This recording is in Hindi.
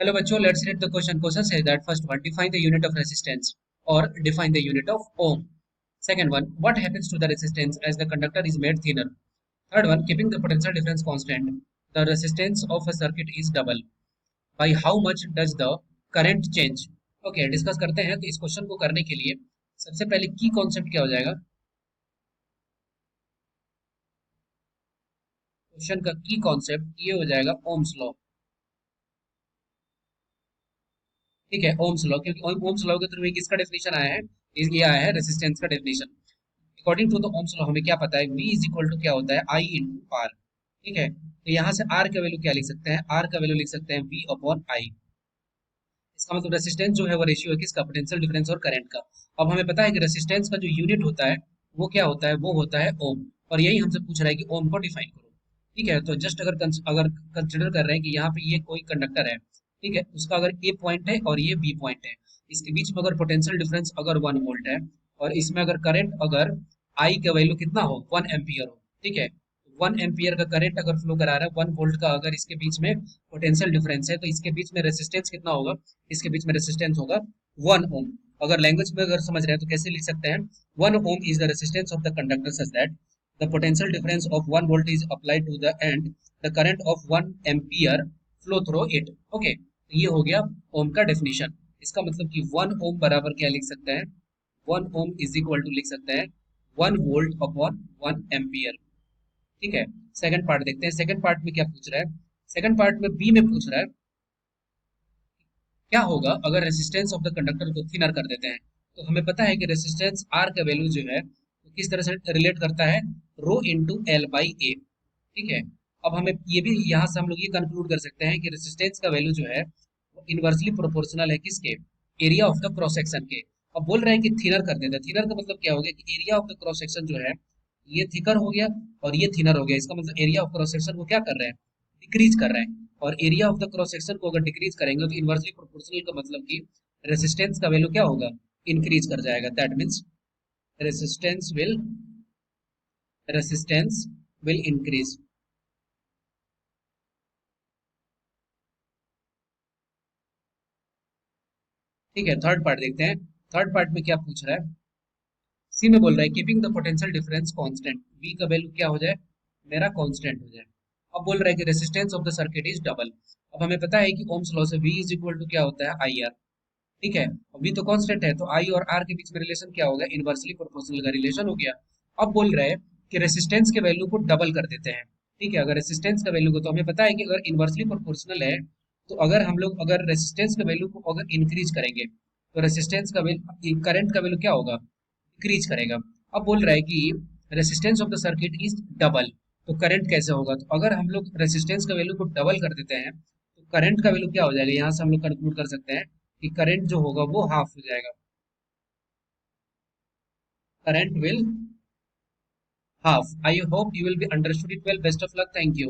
Hello बच्चों, let's read the question. Question says that first one, define the unit of resistance or define the unit of ohm. Second one, what happens to the resistance as the conductor is made thinner? Third one, keeping the potential difference constant, the resistance of a circuit is double. By how much does the current change? Okay, discuss करते हैं। तो इस क्वेश्चन को करने के लिए सबसे पहले की कॉन्सेप्ट क्या हो जाएगा? क्वेश्चन का की कॉन्सेप्ट ये हो जाएगा ओम्स लॉ। ठीक है, ओम्स लॉ, क्योंकि ओम्स लॉ के थ्रू ही किसका डेफिनेशन आया है? ये आया है रेसिस्टेंस का definition. According to the Ohm's law हमें क्या पता है? V इज इक्वल टू क्या होता है? I into R. ठीक है, तो यहाँ से R का वैल्यू क्या लिख सकते हैं? R का वैल्यू लिख सकते हैं V अपॉन आई। इसका मतलब रेसिस्टेंस जो है वो रेशियो है किसका? पोटेंशियल डिफरेंस और करंट का। अब हमें पता है कि रेसिस्टेंस का जो यूनिट होता है वो क्या होता है? वो होता है ओम। और यही हमसे पूछ रहा है कि ओम को डिफाइन करो। ठीक है, तो जस्ट अगर कंसिडर कर रहे हैं कि यहाँ पे ये कोई कंडक्टर है, ठीक है, उसका अगर ए पॉइंट है और ये बी पॉइंट है, इसके बीच में अगर पोटेंशियल डिफरेंस अगर 1 वोल्ट है और इसमें अगर करंट अगर आई का वैल्यू कितना हो? 1 एम्पियर हो। ठीक है, 1 एम्पियर का करंट अगर फ्लो करा रहा है, 1 वोल्ट का अगर इसके बीच में पोटेंशियल डिफरेंस है, तो इसके बीच में रेसिस्टेंस कितना होगा? इसके बीच में रेसिस्टेंस होगा 1 ओम। अगर लैंग्वेज में अगर समझ रहे हैं तो कैसे लिख सकते हैं? 1 ohm is the resistance of the conductor such that the potential difference of 1 volt is applied to the end the current of 1 ampere flow through it. Okay, ये हो गया ओम का डेफिनेशन। इसका मतलब कि 1 ओम बराबर क्या लिख सकते हैं? 1 ओम इज इक्वल टू लिख सकते हैं 1 वोल्ट अपॉन 1 एम्पियर। ठीक है, सेकंड पार्ट देखते हैं। सेकंड पार्ट में क्या पूछ रहा है? सेकंड पार्ट में बी में पूछ रहा है क्या होगा अगर रेसिस्टेंस ऑफ द कंडक्टर को थिनर कर देते हैं। तो हमें पता है कि रेसिस्टेंस आर का वैल्यू जो है वो किस तरह से रिलेट करता है? रो इंटू एल बाई ए। ठीक है, अब हमें ये भी यहाँ से हम लोग ये कंक्लूड कर सकते हैं कि रेसिस्टेंस का वैल्यू जो है वो इनवर्सली प्रोपोर्शनल है किसके? Area of the cross section के। अब बोल रहे हैं कि थिनर कर देते हैं। थिनर का मतलब क्या हो गया कि area of the cross section जो है ये थिकर हो गया और ये थिनर हो गया। इसका मतलब एरिया ऑफ क्रॉस सेक्शन को क्या कर रहे हैं? डिक्रीज कर रहे हैं। और area of the cross section को अगर डिक्रीज करेंगे तो इनवर्सली प्रोपोर्शनल का मतलब कि रेसिस्टेंस का वैल्यू क्या होगा? इंक्रीज कर जाएगा। That means resistance will resistance will increase. ठीक है, थर्ड पार्ट देखते हैं। थर्ड पार्ट में क्या पूछ रहा है? सी में बोल रहा है keeping the potential difference constant, V का वैल्यू क्या हो जाए? मेरा कांस्टेंट हो जाए। अब बोल रहा है कि resistance of the circuit is double. अब हमें पता है कि ओम्स लॉ से V इज इक्वल टू क्या होता है? I R. ठीक है, V तो कांस्टेंट है, तो I और R के बीच में रिलेशन क्या होगा? इनवर्सली प्रोपोर्शनल का रिलेशन हो गया। अब बोल रहे हैं कि रेसिस्टेंस के वैल्यू को डबल कर देते हैं। ठीक है, अगर रेसिस्टेंस का वैल्यू को, तो हमें पता है कि अगर इनवर्सली प्रोपोर्शनल है तो अगर हम लोग अगर रेसिस्टेंस के वैल्यू को अगर इंक्रीज करेंगे तो रेसिस्टेंस का वैल्यू, करंट का वैल्यू क्या होगा? इंक्रीज करेगा। अब बोल रहा है कि resistance of the circuit is double, तो करंट कैसे होगा? तो अगर हम लोग रेसिस्टेंस का वैल्यू को डबल कर देते हैं तो करंट का वैल्यू क्या हो जाएगा? यहाँ से हम लोग कंक्लूड कर सकते हैं कि करंट जो होगा वो हाफ हो जाएगा। Current will half. I hope you will be understood it well. Best of luck, thank you.